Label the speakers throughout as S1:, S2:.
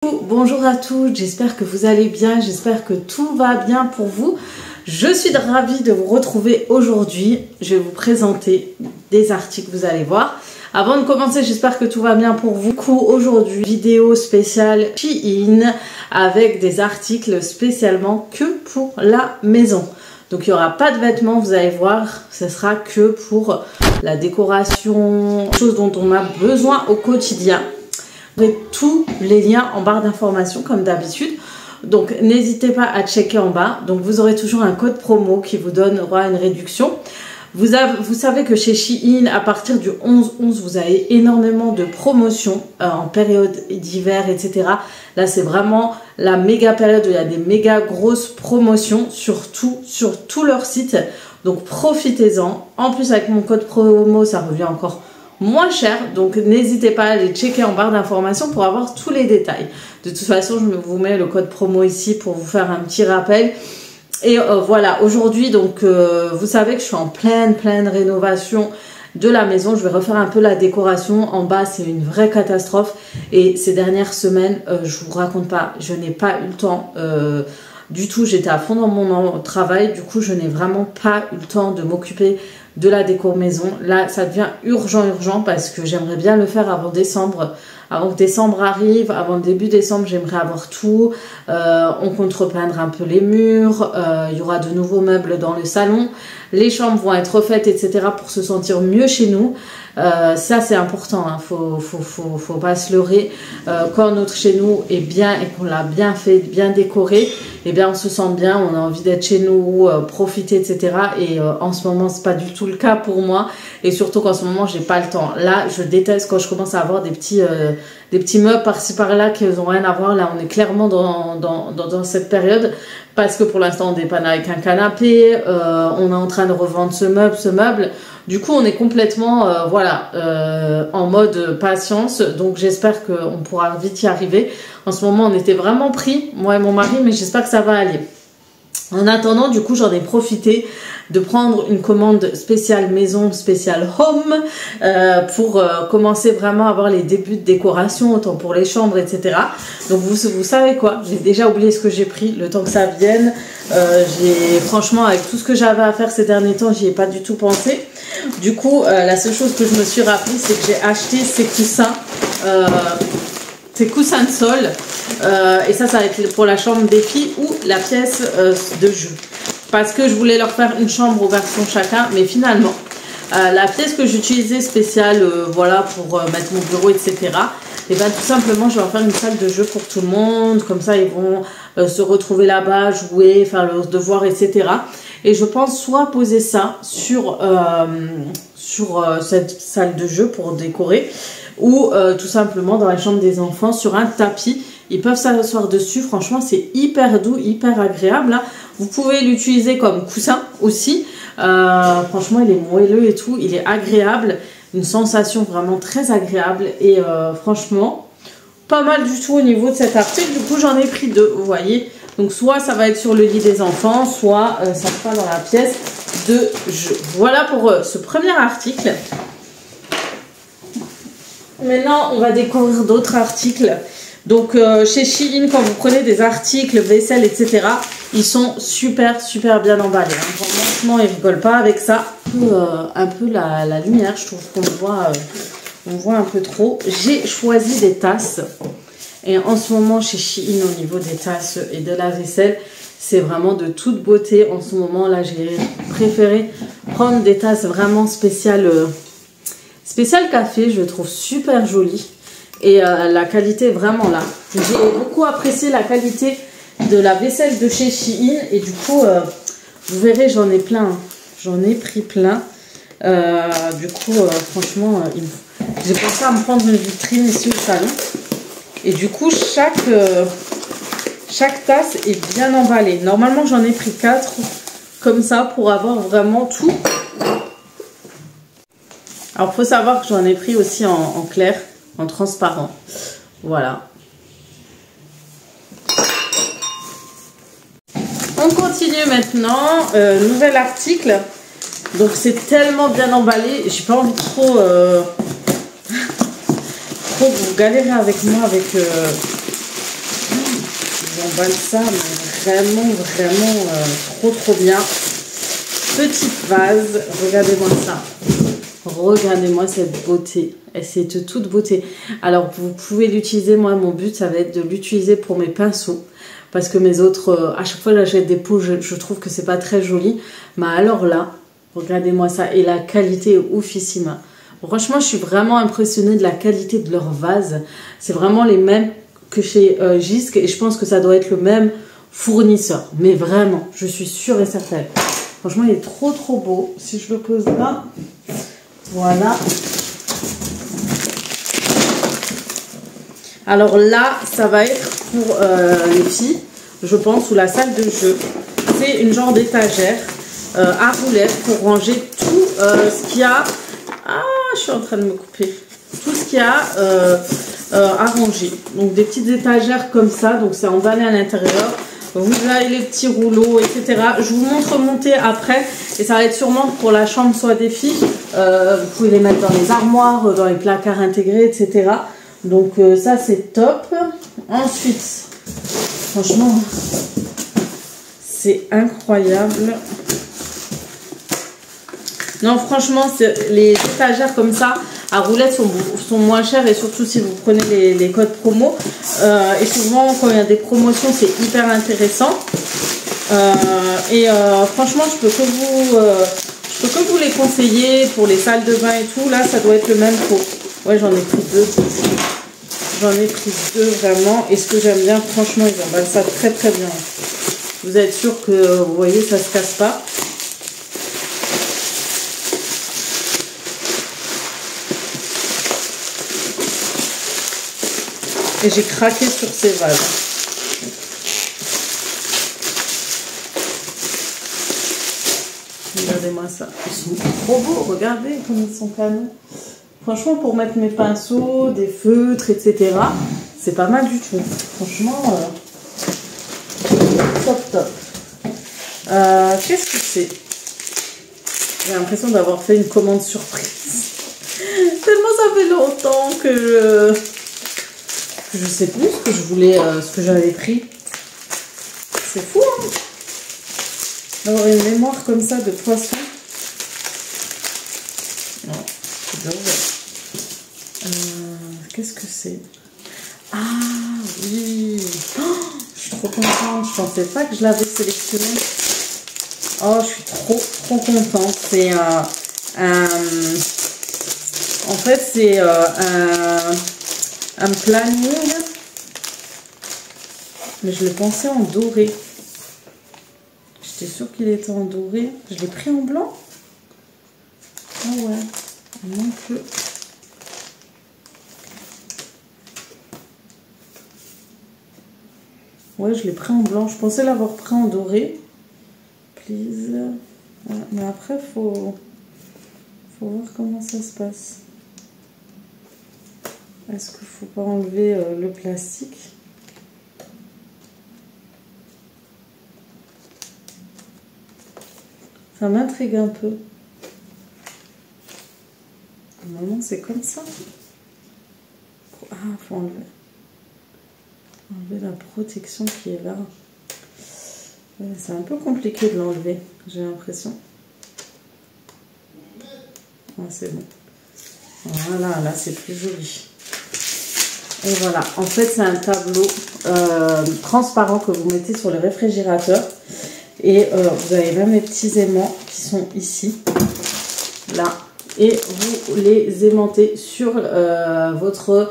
S1: Bonjour à tous, j'espère que vous allez bien, j'espère que tout va bien pour vous. Je suis ravie de vous retrouver aujourd'hui. Je vais vous présenter des articles, vous allez voir. Avant de commencer, j'espère que tout va bien pour vous. Du coup, aujourd'hui, vidéo spéciale Shein avec des articles spécialement que pour la maison. Donc, il n'y aura pas de vêtements, vous allez voir, ce sera que pour la décoration, choses dont on a besoin au quotidien. Vous avez tous les liens en barre d'informations comme d'habitude. Donc, n'hésitez pas à checker en bas. Donc, vous aurez toujours un code promo qui vous donnera une réduction. Vous savez que chez Shein, à partir du 11/11, vous avez énormément de promotions en période d'hiver, etc. Là, c'est vraiment la méga période où il y a des méga grosses promotions, surtout sur tout leur site. Donc, profitez-en. En plus, avec mon code promo, ça revient encore moins cher. Donc, n'hésitez pas à aller checker en barre d'informations pour avoir tous les détails. De toute façon, je vous mets le code promo ici pour vous faire un petit rappel. Et voilà, aujourd'hui, donc, vous savez que je suis en pleine rénovation de la maison. Je vais refaire un peu la décoration. En bas, c'est une vraie catastrophe. Et ces dernières semaines, je vous raconte pas, je n'ai pas eu le temps du tout. J'étais à fond dans mon travail. Du coup, je n'ai vraiment pas eu le temps de m'occuper de la déco maison. Là, ça devient urgent parce que j'aimerais bien le faire avant décembre. Avant que décembre arrive, avant le début décembre, j'aimerais avoir tout. On compte repeindre un peu les murs. Il y aura de nouveaux meubles dans le salon. Les chambres vont être refaites, etc. pour se sentir mieux chez nous. Ça, c'est important. Hein. Faut pas se leurrer. Quand notre chez nous est bien et qu'on l'a bien fait, bien décoré, eh bien, on se sent bien. On a envie d'être chez nous, profiter, etc. Et en ce moment, c'est pas du tout le cas pour moi. Et surtout qu'en ce moment, j'ai pas le temps. Là, je déteste quand je commence à avoir des petits meubles par-ci par-là qui n'ont rien à voir. Là, on est clairement dans cette période parce que pour l'instant, on dépanne avec un canapé. On est en train de revendre ce meuble. Du coup, on est complètement en mode patience. Donc, j'espère qu'on pourra vite y arriver. En ce moment, on était vraiment pris, moi et mon mari, mais j'espère que ça va aller. En attendant, du coup, j'en ai profité de prendre une commande spéciale maison, spéciale home, pour commencer vraiment à avoir les débuts de décoration, autant pour les chambres, etc. Donc, vous savez quoi, j'ai déjà oublié ce que j'ai pris, le temps que ça vienne. Franchement, avec tout ce que j'avais à faire ces derniers temps, j'y ai pas du tout pensé. Du coup, la seule chose que je me suis rappelée, c'est que j'ai acheté ces coussins de sol. Et ça va être pour la chambre des filles ou la pièce de jeu. Parce que je voulais leur faire une chambre aux garçons chacun. Mais finalement, la pièce que j'utilisais spéciale pour mettre mon bureau, etc. Et bien tout simplement, je vais en faire une salle de jeu pour tout le monde. Comme ça, ils vont se retrouver là-bas, jouer, faire leurs devoirs, etc. Et je pense soit poser ça sur cette salle de jeu pour décorer. Ou tout simplement dans la chambre des enfants sur un tapis. Ils peuvent s'asseoir dessus. Franchement, c'est hyper doux, hyper agréable. Hein. Vous pouvez l'utiliser comme coussin aussi. Franchement, il est moelleux et tout. Il est agréable. Une sensation vraiment très agréable. Et franchement, pas mal du tout au niveau de cet article. Du coup, j'en ai pris deux, vous voyez. Donc, soit ça va être sur le lit des enfants, soit ça sera dans la pièce de jeu. Voilà pour ce premier article. Maintenant, on va découvrir d'autres articles. Donc, chez Shein, quand vous prenez des articles, vaisselle, etc., ils sont super bien emballés. Hein. Franchement, ils rigolent pas avec ça. Un peu la lumière, je trouve qu'on voit un peu trop. J'ai choisi des tasses. Et en ce moment, chez Shein, au niveau des tasses et de la vaisselle, c'est vraiment de toute beauté. En ce moment, là, j'ai préféré prendre des tasses vraiment spéciales. Spécial café, je trouve super joli et la qualité est vraiment là. J'ai beaucoup apprécié la qualité de la vaisselle de chez Shein et du coup, vous verrez, j'en ai plein. Hein. J'en ai pris plein. Du coup, franchement, j'ai pensé à me prendre une vitrine ici au salon. Et du coup, chaque tasse est bien emballée. Normalement, j'en ai pris 4 comme ça pour avoir vraiment tout. Alors, il faut savoir que j'en ai pris aussi en clair, en transparent. Voilà. On continue maintenant. Nouvel article. Donc, c'est tellement bien emballé. J'ai pas envie de trop que vous galérez avec moi avec j'emballe ça, mais vraiment trop bien. Petite vase, regardez-moi ça. Regardez-moi cette beauté. Et c'est de toute beauté. Alors, vous pouvez l'utiliser. Moi, mon but, ça va être de l'utiliser pour mes pinceaux. Parce que mes autres, à chaque fois, j'achète des pots, je trouve que c'est pas très joli. Mais alors là, regardez-moi ça. Et la qualité est oufissime. Franchement, je suis vraiment impressionnée de la qualité de leur vase. C'est vraiment les mêmes que chez Gisque. Et je pense que ça doit être le même fournisseur. Mais vraiment, je suis sûre et certaine. Franchement, il est trop beau. Si je le pose là, voilà. Alors là, ça va être pour les filles, je pense, ou la salle de jeu. C'est une genre d'étagère à roulettes pour ranger tout ce qu'il y a. Ah, je suis en train de me couper. Tout ce qu'il y a à ranger. Donc des petites étagères comme ça. Donc c'est emballé à l'intérieur. Vous avez les petits rouleaux, etc. Je vous montre monter après. Et ça va être sûrement pour la chambre soit des filles. Vous pouvez les mettre dans les armoires, dans les placards intégrés, etc. Donc ça c'est top. Ensuite, franchement, c'est incroyable. Non, franchement, les étagères comme ça à roulettes sont moins chères, et surtout si vous prenez les codes promo. Et souvent, quand il y a des promotions, c'est hyper intéressant. Franchement, je peux que vous les conseiller pour les salles de bain et tout. Là, ça doit être le même pot. Ouais, j'en ai pris deux. J'en ai pris deux vraiment. Et ce que j'aime bien, franchement, ils emballent ça très bien. Vous êtes sûr que, vous voyez, ça se casse pas. Et j'ai craqué sur ces vases. Regardez-moi ça. Ils sont trop beaux. Regardez comme ils sont canons. Franchement, pour mettre mes pinceaux, des feutres, etc., c'est pas mal du tout. Franchement, top. Qu'est-ce que c'est? J'ai l'impression d'avoir fait une commande surprise. Tellement ça fait longtemps que je sais plus ce que je voulais, ce que j'avais pris. C'est fou, hein, d'avoir une mémoire comme ça de poisson. Non, c'est bien ouvert. Qu'est-ce que c'est? Ah oui, oh, je suis trop contente. Je pensais pas que je l'avais sélectionné. Oh, je suis trop contente. C'est en fait, c'est un planning, mais je le pensais en doré. J'étais sûre qu'il était en doré. Je l'ai pris en blanc. Ah ouais, non plus. Ouais, je l'ai pris en blanc. Je pensais l'avoir pris en doré. Please. Ouais, mais après, faut voir comment ça se passe. Est-ce qu'il ne faut pas enlever le plastique? Ça m'intrigue un peu. Normalement, c'est comme ça. Ah, il faut enlever la protection qui est là. C'est un peu compliqué de l'enlever, j'ai l'impression. Ah, c'est bon. Voilà, là, c'est plus joli. Et voilà, en fait c'est un tableau transparent que vous mettez sur le réfrigérateur. Et vous avez là mes petits aimants qui sont ici, là. Et vous les aimantez sur votre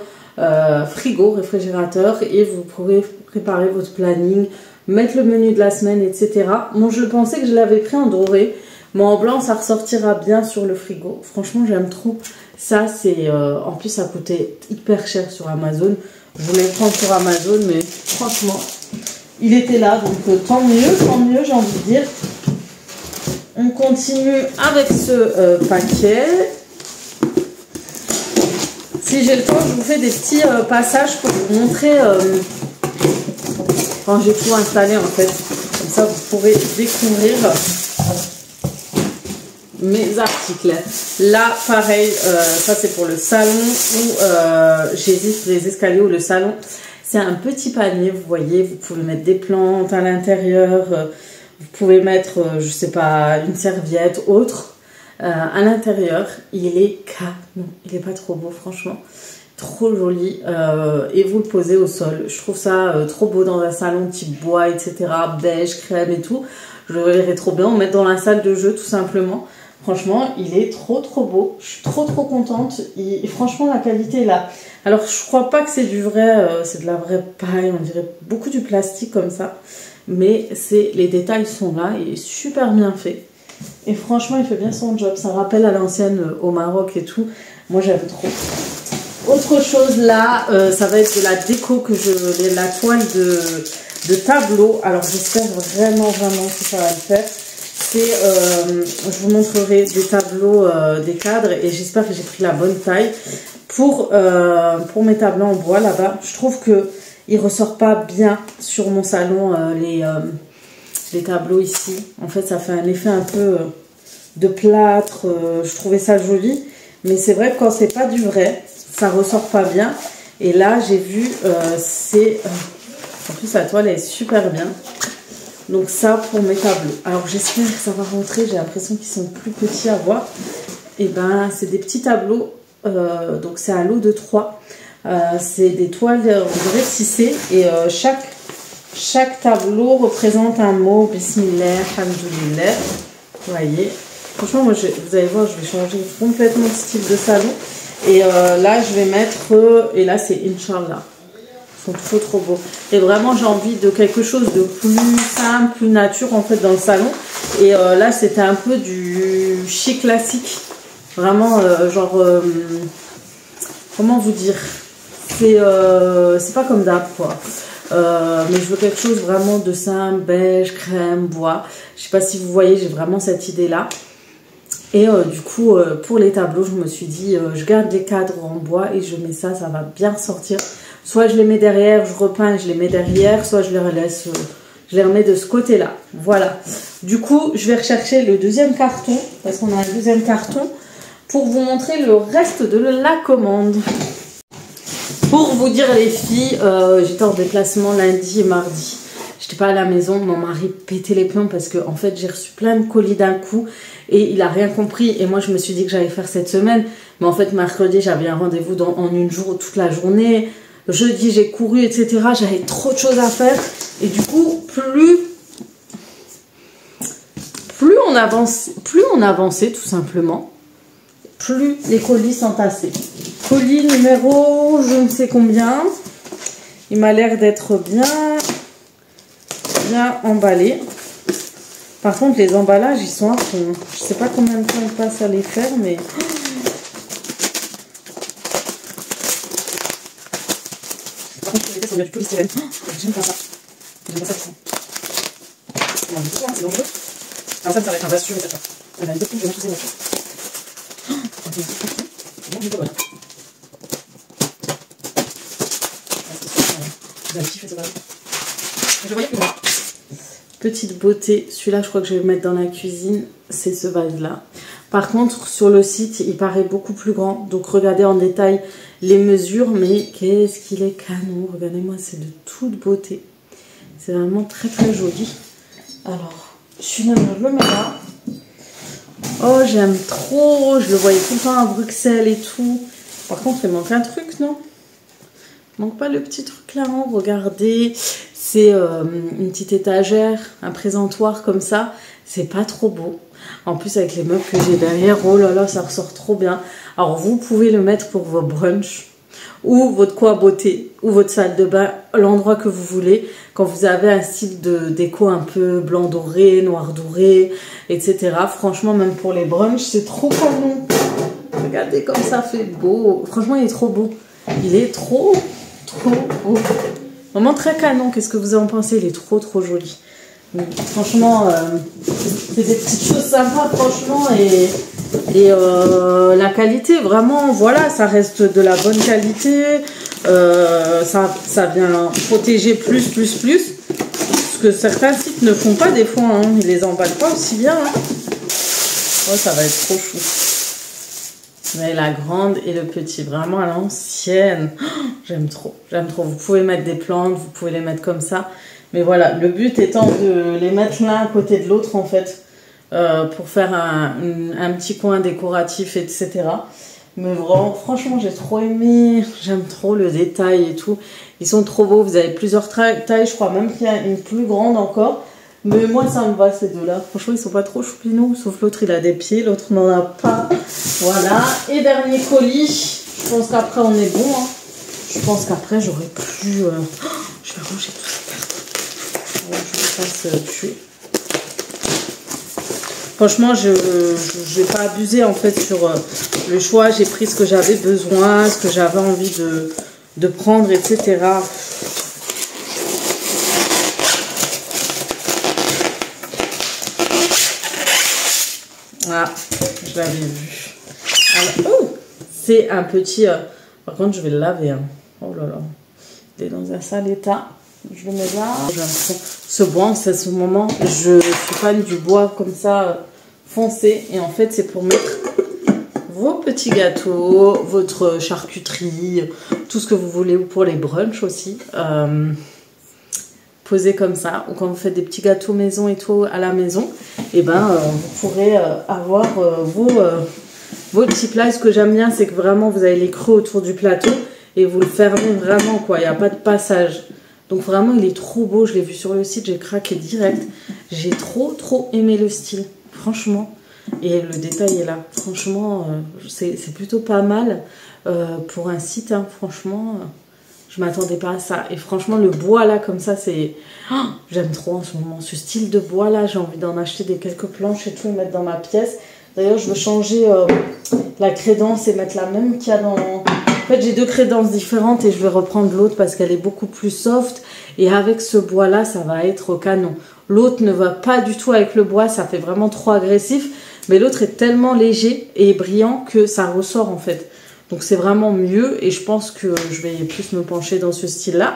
S1: frigo, réfrigérateur. Et vous pourrez préparer votre planning, mettre le menu de la semaine, etc. Bon, je pensais que je l'avais pris en doré, mais en blanc ça ressortira bien sur le frigo. Franchement, j'aime trop. Ça, c'est en plus, ça coûtait hyper cher sur Amazon. Je voulais le prendre sur Amazon, mais franchement, il était là. Donc, tant mieux, j'ai envie de dire. On continue avec ce paquet. Si j'ai le temps, je vous fais des petits passages pour vous montrer quand j'ai tout installé, en fait. Comme ça, vous pourrez découvrir mes articles. Là, pareil, ça c'est pour le salon où j'hésite les escaliers ou le salon. C'est un petit panier, vous voyez, vous pouvez mettre des plantes à l'intérieur, vous pouvez mettre, je sais pas, une serviette, autre, à l'intérieur. Il est canon, il est pas trop beau, franchement. Trop joli, et vous le posez au sol. Je trouve ça trop beau dans un salon type bois, etc. Beige, crème et tout. Je le verrais trop bien, on met dans la salle de jeu tout simplement. Franchement, il est trop beau. Je suis trop contente. Et franchement, la qualité est là. Alors, je crois pas que c'est du vrai, c'est de la vraie paille. On dirait beaucoup du plastique comme ça. Mais les détails sont là. Il est super bien fait. Et franchement, il fait bien son job. Ça rappelle à l'ancienne au Maroc et tout. Moi, j'aime trop. Autre chose là, ça va être de la déco la toile de tableau. Alors, j'espère vraiment que ça va le faire. Je vous montrerai des tableaux, des cadres, et j'espère que j'ai pris la bonne taille pour mes tableaux en bois là-bas. Je trouve que il ressort pas bien sur mon salon les tableaux ici. En fait, ça fait un effet un peu de plâtre. Je trouvais ça joli, mais c'est vrai que quand c'est pas du vrai, ça ressort pas bien. Et là, j'ai vu, en plus la toile elle est super bien. Donc ça pour mes tableaux. Alors j'espère que ça va rentrer. J'ai l'impression qu'ils sont plus petits à voir. Et ben c'est des petits tableaux. Donc c'est un lot de 3. C'est des toiles, on dirait tissées. Et chaque tableau représente un mot. Bismillah, alhamdoulilah. Vous voyez. Franchement, moi vous allez voir, je vais changer complètement de style de salon. Et là je vais mettre. Et là c'est Inch'Allah. Ils sont trop beaux. Et vraiment, j'ai envie de quelque chose de plus simple, plus nature en fait dans le salon. Et là, c'était un peu du chic classique. Vraiment, comment vous dire? C'est pas comme d'hab, quoi. Mais je veux quelque chose vraiment de simple, beige, crème, bois. Je sais pas si vous voyez, j'ai vraiment cette idée-là. Et du coup, pour les tableaux, je me suis dit, je garde les cadres en bois et je mets ça, ça va bien ressortir. Soit je les mets derrière, je repeins et je les mets derrière, soit je les relaisse, je les remets de ce côté-là. Voilà. Du coup, je vais rechercher le deuxième carton, parce qu'on a un deuxième carton, pour vous montrer le reste de la commande. Pour vous dire les filles, j'étais en déplacement lundi et mardi. J'étais pas à la maison, mon mari pétait les plombs parce que en fait j'ai reçu plein de colis d'un coup et il a rien compris. Et moi je me suis dit que j'allais faire cette semaine, mais en fait mercredi j'avais un rendez-vous en une journée, toute la journée. Jeudi j'ai couru, etc. J'avais trop de choses à faire et du coup plus on avançait tout simplement, plus les colis s'entassaient. Colis numéro je ne sais combien. Il m'a l'air d'être bien emballé. Par contre, les emballages, ils sont à fond. Je sais pas combien de temps il passe à les faire, mais... Par contre, les tests, on a du polystyrène. J'aime pas ça. J'aime pas ça. Non, mais c'est dangereux. Alors ça va être un vase sûr, etc. On a une deux poules, je vais mettre tous ces machins. Non, du coup, voilà. Vous avez kiffé ce vase. Je voyais que moi. Petite beauté, celui-là je crois que je vais le mettre dans la cuisine, c'est ce vase-là. Par contre, sur le site, il paraît beaucoup plus grand. Donc regardez en détail les mesures, mais qu'est-ce qu'il est canon. Regardez-moi, c'est de toute beauté. C'est vraiment très joli. Alors, celui-là, je le mets là. Oh, j'aime trop. Je le voyais tout le temps à Bruxelles et tout. Par contre, il manque un truc, non? Il manque pas le petit truc là, hein. Regardez. C'est une petite étagère, un présentoir comme ça. C'est pas trop beau. En plus, avec les meubles que j'ai derrière, oh là là, ça ressort trop bien. Alors, vous pouvez le mettre pour vos brunchs ou votre coin beauté ou votre salle de bain, l'endroit que vous voulez. Quand vous avez un style de déco un peu blanc doré, noir doré, etc. Franchement, même pour les brunchs, c'est trop canon. Regardez comme ça fait beau. Franchement, il est trop beau. Il est trop beau. Vraiment très canon, qu'est-ce que vous en pensez? Il est trop joli. Donc, franchement, c'est des petites choses sympas, franchement, et la qualité, vraiment, voilà, ça reste de la bonne qualité. Ça vient protéger plus. Ce que certains sites ne font pas des fois, hein. Ils les emballent pas aussi bien. Hein. Oh, ça va être trop chou. Mais la grande et le petit, vraiment à l'ancienne. Oh, j'aime trop, j'aime trop. Vous pouvez mettre des plantes, vous pouvez les mettre comme ça. Mais voilà, le but étant de les mettre l'un à côté de l'autre en fait, pour faire un petit coin décoratif, etc. Mais vraiment, franchement, j'ai trop aimé. J'aime trop le détail et tout. Ils sont trop beaux. Vous avez plusieurs tailles. Je crois même qu'il y a une plus grande encore. Mais moi, ça me va, ces deux-là. Franchement, ils sont pas trop choupinous. Sauf l'autre, il a des pieds. L'autre n'en a pas. Voilà. Et dernier colis. Je pense qu'après, on est bon. Hein. Je pense qu'après, j'aurais pu... je vais ranger tout ça. Voilà, je vais pas se tuer. Franchement, je n'ai pas abusé en fait sur le choix. J'ai pris ce que j'avais besoin, ce que j'avais envie de prendre, etc. Ah, je l'avais vu. Oh, c'est un petit... par contre, je vais le laver. Hein. Oh là là. Il est dans un sale état. Je le mets là. J'aime trop ce bois en ce moment. Je suis fan du bois comme ça foncé. Et en fait, c'est pour mettre vos petits gâteaux, votre charcuterie, tout ce que vous voulez, ou pour les brunchs aussi. Poser comme ça. Ou quand vous faites des petits gâteaux maison et tout à la maison, et ben, vous pourrez avoir vos petits plats. Et ce que j'aime bien, c'est que vraiment, vous avez les creux autour du plateau et vous le fermez vraiment, quoi. Il n'y a pas de passage. Donc vraiment, il est trop beau. Je l'ai vu sur le site, j'ai craqué direct. J'ai trop aimé le style, franchement. Et le détail est là. Franchement, c'est plutôt pas mal pour un site. Hein. Franchement, je m'attendais pas à ça. Et franchement, le bois là, comme ça, c'est... Oh, j'aime trop en ce moment. Ce style de bois là, j'ai envie d'en acheter quelques planches et tout, et mettre dans ma pièce. D'ailleurs, je veux changer la crédence et mettre la même qu'il y a dans... En fait, j'ai deux crédences différentes et je vais reprendre l'autre parce qu'elle est beaucoup plus soft. Et avec ce bois-là, ça va être canon. L'autre ne va pas du tout avec le bois, ça fait vraiment trop agressif. Mais l'autre est tellement léger et brillant que ça ressort en fait. Donc c'est vraiment mieux et je pense que je vais plus me pencher dans ce style-là.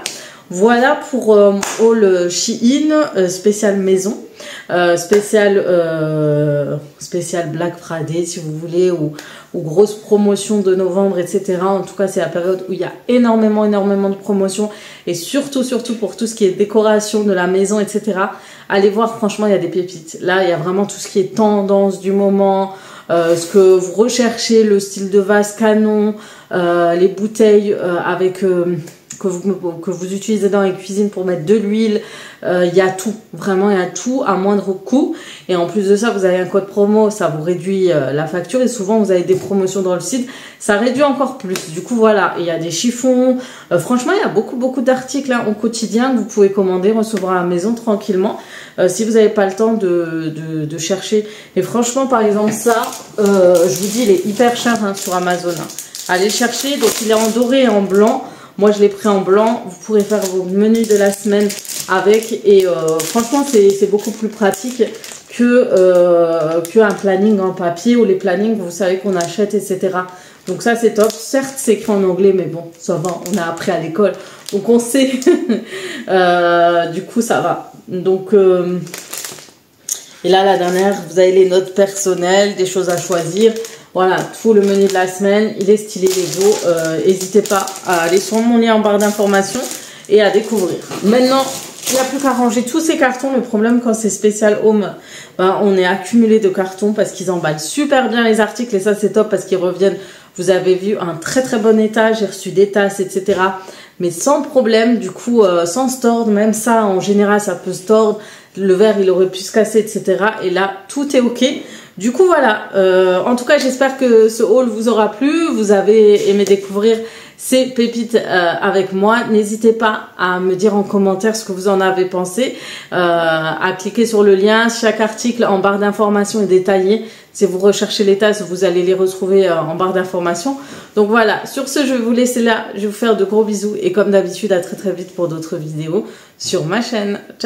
S1: Voilà pour haul Shein spécial maison, spécial Black Friday si vous voulez, ou grosse promotion de novembre, etc. En tout cas, c'est la période où il y a énormément de promotions et surtout pour tout ce qui est décoration de la maison, etc. Allez voir, franchement, il y a des pépites. Là, il y a vraiment tout ce qui est tendance du moment, ce que vous recherchez, le style de vase canon, les bouteilles avec... que vous utilisez dans les cuisines pour mettre de l'huile, il y a tout, vraiment il y a tout à moindre coût. Et en plus de ça, vous avez un code promo, ça vous réduit la facture. Et souvent vous avez des promotions dans le site, ça réduit encore plus. Du coup voilà, il y a des chiffons, franchement il y a beaucoup d'articles hein, au quotidien que vous pouvez commander, recevoir à la maison tranquillement, si vous n'avez pas le temps de chercher. Et franchement par exemple ça, je vous dis il est hyper cher hein, sur Amazon hein. Allez chercher, donc il est en doré et en blanc. Moi, je l'ai pris en blanc. Vous pourrez faire vos menus de la semaine avec. Et franchement, c'est beaucoup plus pratique qu'un planning en papier ou les plannings, vous savez, qu'on achète, etc. Donc ça, c'est top. Certes, c'est écrit en anglais, mais bon, ça va. On a appris à l'école. Donc, on sait. Du coup, ça va. Donc, et là, la dernière, vous avez les notes personnelles, des choses à choisir. Voilà, tout le menu de la semaine, il est stylé Lego. N'hésitez pas à aller sur mon lien en barre d'informations et à découvrir. Maintenant, il n'y a plus qu'à ranger tous ces cartons. Le problème quand c'est spécial home, ben, on est accumulé de cartons parce qu'ils emballent super bien les articles. Et ça, c'est top parce qu'ils reviennent, vous avez vu, un très bon état. J'ai reçu des tasses, etc. Mais sans problème, du coup, sans se tordre. Même ça, en général, ça peut se tordre. Le verre, il aurait pu se casser, etc. Et là, tout est OK. Du coup, voilà. En tout cas, j'espère que ce haul vous aura plu. Vous avez aimé découvrir ces pépites avec moi. N'hésitez pas à me dire en commentaire ce que vous en avez pensé. À cliquer sur le lien. Chaque article en barre d'informations est détaillé. Si vous recherchez les tasses, vous allez les retrouver en barre d'informations. Donc voilà. Sur ce, je vais vous laisser là. Je vais vous faire de gros bisous. Et comme d'habitude, à très vite pour d'autres vidéos sur ma chaîne. Ciao.